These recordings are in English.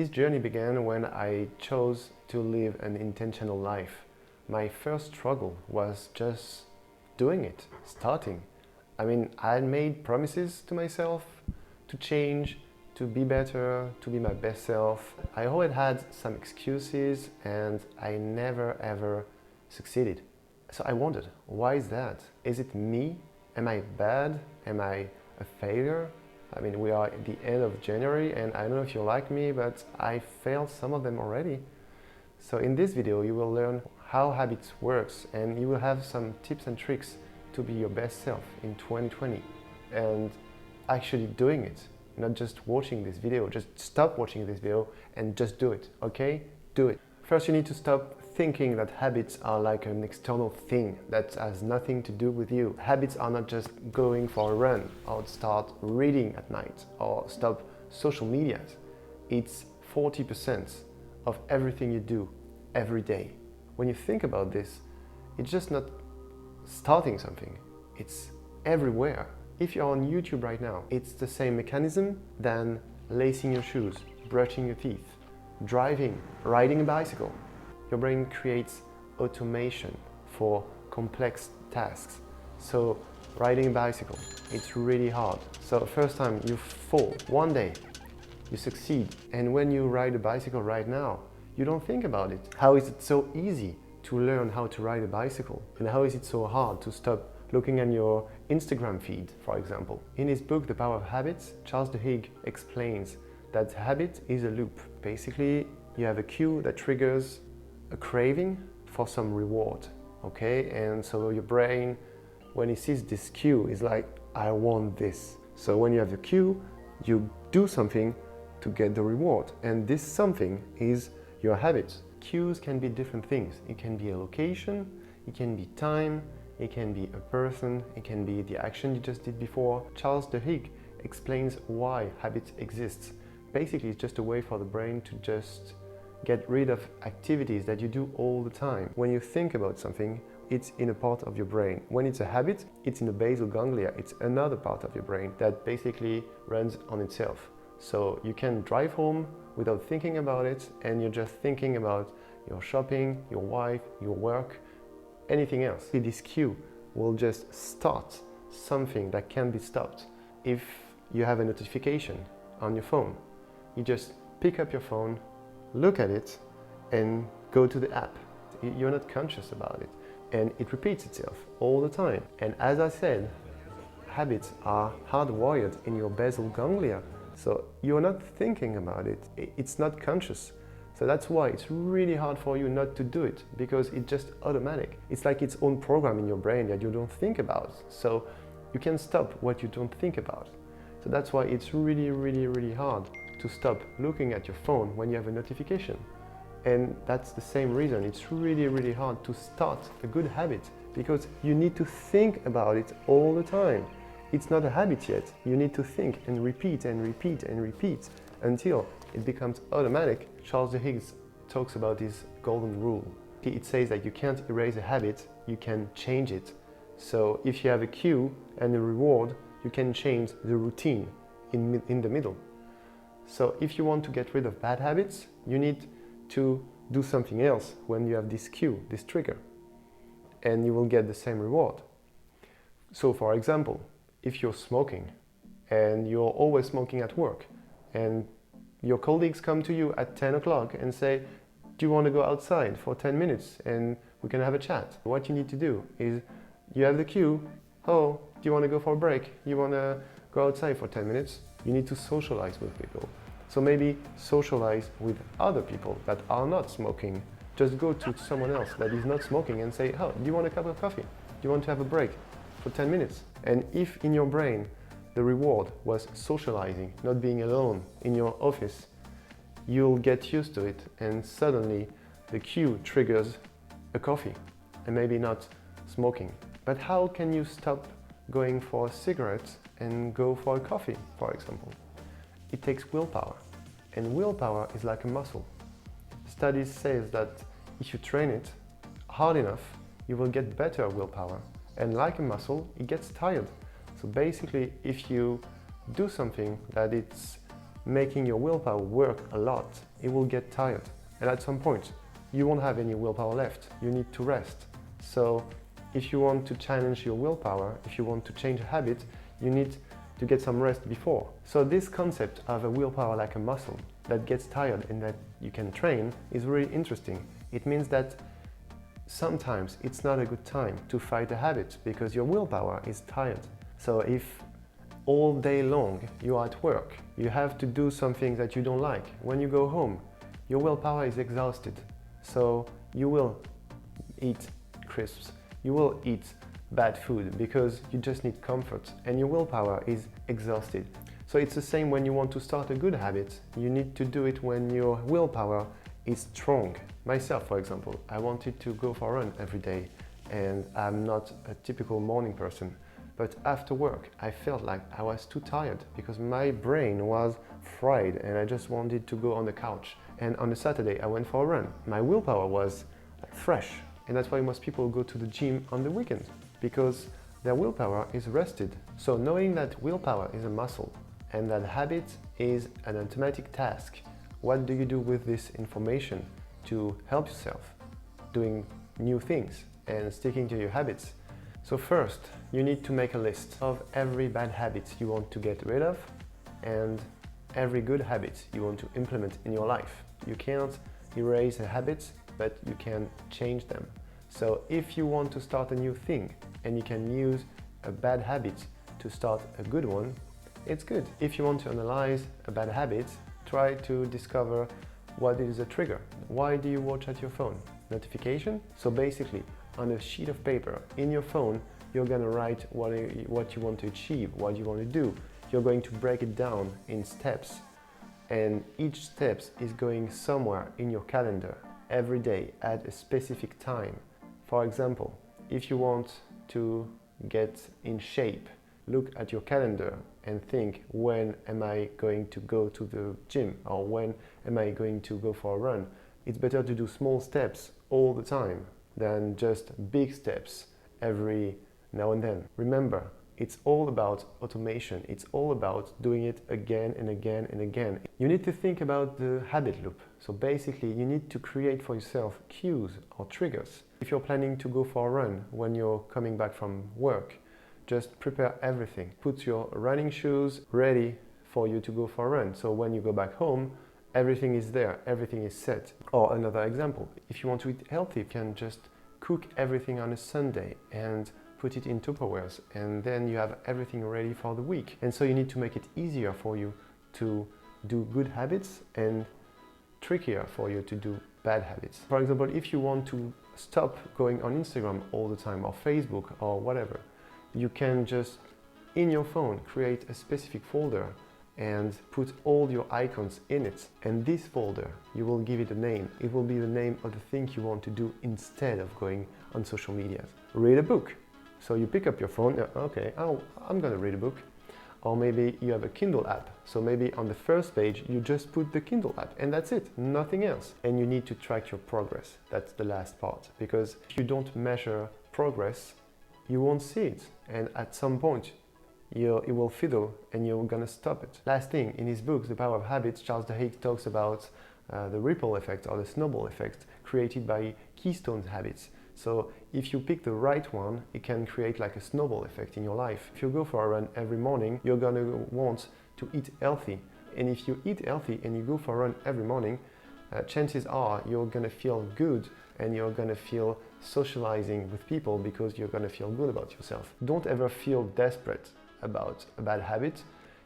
This journey began when I chose to live an intentional life. My first struggle was just doing it, starting. I had made promises to myself to change, to be better, to be my best self. I always had some excuses and I never ever succeeded. So I wondered, why is that? Is it me? Am I bad? Am I a failure? We are at the end of January and I don't know if you're like me, but I failed some of them already. So in this video, you will learn how habits works and you will have some tips and tricks to be your best self in 2020 and actually doing it, not just watching this video. Just stop watching this video and just do it, okay? Do it. First, you need to stop thinking that habits are like an external thing that has nothing to do with you. Habits are not just going for a run or start reading at night or stop social media. It's 40% of everything you do every day. When you think about this, it's just not starting something, it's everywhere. If you're on YouTube right now, it's the same mechanism than lacing your shoes, brushing your teeth, driving, riding a bicycle. Your brain creates automation for complex tasks. So riding a bicycle, it's really hard. So first time you fall, one day you succeed. And when you ride a bicycle right now, you don't think about it. How is it so easy to learn how to ride a bicycle? And how is it so hard to stop looking at your Instagram feed, for example? In his book, The Power of Habits, Charles Duhigg explains that habit is a loop. Basically, you have a cue that triggers a craving for some reward, okay? And so your brain, when it sees this cue, is like, I want this. So when you have the cue, you do something to get the reward. And this something is your habit. Cues can be different things. It can be a location, it can be time, it can be a person, it can be the action you just did before. Charles Duhigg explains why habits exist. Basically, it's just a way for the brain to just get rid of activities that you do all the time. When you think about something, it's in a part of your brain. When it's a habit, it's in the basal ganglia. It's another part of your brain that basically runs on itself. So you can drive home without thinking about it and you're just thinking about your shopping, your wife, your work, anything else. This cue will just start something that can be stopped. If you have a notification on your phone, you just pick up your phone, look at it and go to the app. You're not conscious about it and it repeats itself all the time. And as I said, habits are hardwired in your basal ganglia. So you're not thinking about it. It's not conscious. So that's why it's really hard for you not to do it, because it's just automatic. It's like its own program in your brain that you don't think about. So you can stop what you don't think about. So that's why it's really, really, really hard to stop looking at your phone when you have a notification. And that's the same reason it's really, really hard to start a good habit, because you need to think about it all the time. It's not a habit yet. You need to think and repeat and repeat and repeat until it becomes automatic. Charles Duhigg talks about this golden rule. It says that you can't erase a habit, you can change it. So if you have a cue and a reward, you can change the routine in the middle. So if you want to get rid of bad habits, you need to do something else when you have this cue, this trigger, and you will get the same reward. So for example, if you're smoking and you're always smoking at work and your colleagues come to you at 10 o'clock and say, do you want to go outside for 10 minutes and we can have a chat? What you need to do is you have the cue, oh, do you want to go for a break? You want to go outside for 10 minutes? You need to socialize with people. So maybe socialize with other people that are not smoking. Just go to someone else that is not smoking and say, oh, do you want a cup of coffee? Do you want to have a break for 10 minutes? And if in your brain the reward was socializing, not being alone in your office, you'll get used to it and suddenly the cue triggers a coffee and maybe not smoking. But how can you stop going for a cigarette and go for a coffee, for example? It takes willpower, and willpower is like a muscle. Studies say that if you train it hard enough, you will get better willpower. And like a muscle, it gets tired. So basically, if you do something that it's making your willpower work a lot, it will get tired. And at some point, you won't have any willpower left. You need to rest. So if you want to challenge your willpower, if you want to change a habit, you need to get some rest before. So this concept of a willpower like a muscle that gets tired and that you can train is really interesting. It means that sometimes it's not a good time to fight a habit because your willpower is tired. So if all day long you are at work, you have to do something that you don't like. When you go home, your willpower is exhausted. So you will eat crisps, you will eat bad food because you just need comfort and your willpower is exhausted. So it's the same when you want to start a good habit. You need to do it when your willpower is strong. Myself, for example, I wanted to go for a run every day and I'm not a typical morning person. But after work, I felt like I was too tired because my brain was fried and I just wanted to go on the couch. And on a Saturday, I went for a run. My willpower was fresh. And that's why most people go to the gym on the weekend, because their willpower is rested. So knowing that willpower is a muscle and that habit is an automatic task, what do you do with this information to help yourself doing new things and sticking to your habits? So first, you need to make a list of every bad habit you want to get rid of and every good habit you want to implement in your life. You can't erase a habit, but you can change them. So if you want to start a new thing and you can use a bad habit to start a good one, it's good. If you want to analyze a bad habit, try to discover what is a trigger. Why do you watch at your phone? Notification? So basically, on a sheet of paper in your phone, you're going to write what you want to achieve, what you want to do. You're going to break it down in steps, and each step is going somewhere in your calendar every day at a specific time. For example, if you want to get in shape, look at your calendar and think, when am I going to go to the gym, or when am I going to go for a run? It's better to do small steps all the time than just big steps every now and then. Remember, it's all about automation. It's all about doing it again and again and again. You need to think about the habit loop. So basically, you need to create for yourself cues or triggers. If you're planning to go for a run when you're coming back from work, just prepare everything. Put your running shoes ready for you to go for a run. So when you go back home, everything is there, everything is set. Or another example, if you want to eat healthy, you can just cook everything on a Sunday and put it in Tupperwares, and then you have everything ready for the week. And so you need to make it easier for you to do good habits and trickier for you to do bad habits. For example, if you want to stop going on Instagram all the time, or Facebook, or whatever, you can just, in your phone, create a specific folder and put all your icons in it. And this folder, you will give it a name. It will be the name of the thing you want to do instead of going on social media. Read a book. So you pick up your phone, okay, I'm gonna read a book. Or maybe you have a Kindle app. So maybe on the first page, you just put the Kindle app and that's it, nothing else. And you need to track your progress. That's the last part. Because if you don't measure progress, you won't see it. And at some point, it will fiddle and you're gonna stop it. Last thing, in his book, The Power of Habits, Charles Duhigg talks about the ripple effect or the snowball effect created by keystone habits. So if you pick the right one, it can create like a snowball effect in your life. If you go for a run every morning, you're gonna want to eat healthy. And if you eat healthy and you go for a run every morning, chances are you're gonna feel good and you're gonna feel socializing with people because you're gonna feel good about yourself. Don't ever feel desperate about a bad habit.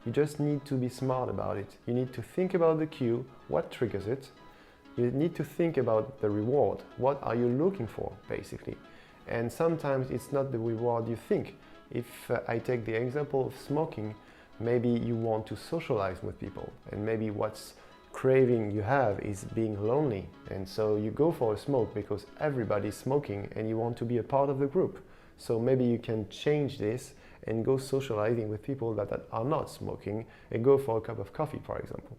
You just need to be smart about it. You need to think about the cue, what triggers it. You need to think about the reward. What are you looking for, basically? And sometimes it's not the reward you think. If I take the example of smoking, maybe you want to socialize with people, and maybe what's craving you have is being lonely. And so you go for a smoke because everybody's smoking and you want to be a part of the group. So maybe you can change this and go socializing with people that are not smoking and go for a cup of coffee, for example.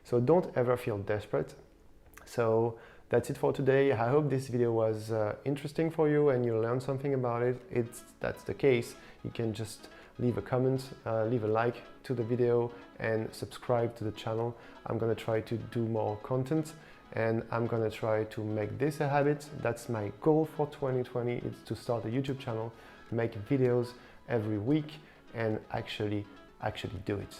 So don't ever feel desperate. So that's it for today. I hope this video was interesting for you and you learned something about it. If that's the case, you can just leave a comment, leave a like to the video, and subscribe to the channel. I'm gonna try to do more content, and I'm gonna try to make this a habit. That's my goal for 2020, is to start a YouTube channel, make videos every week, and actually do it.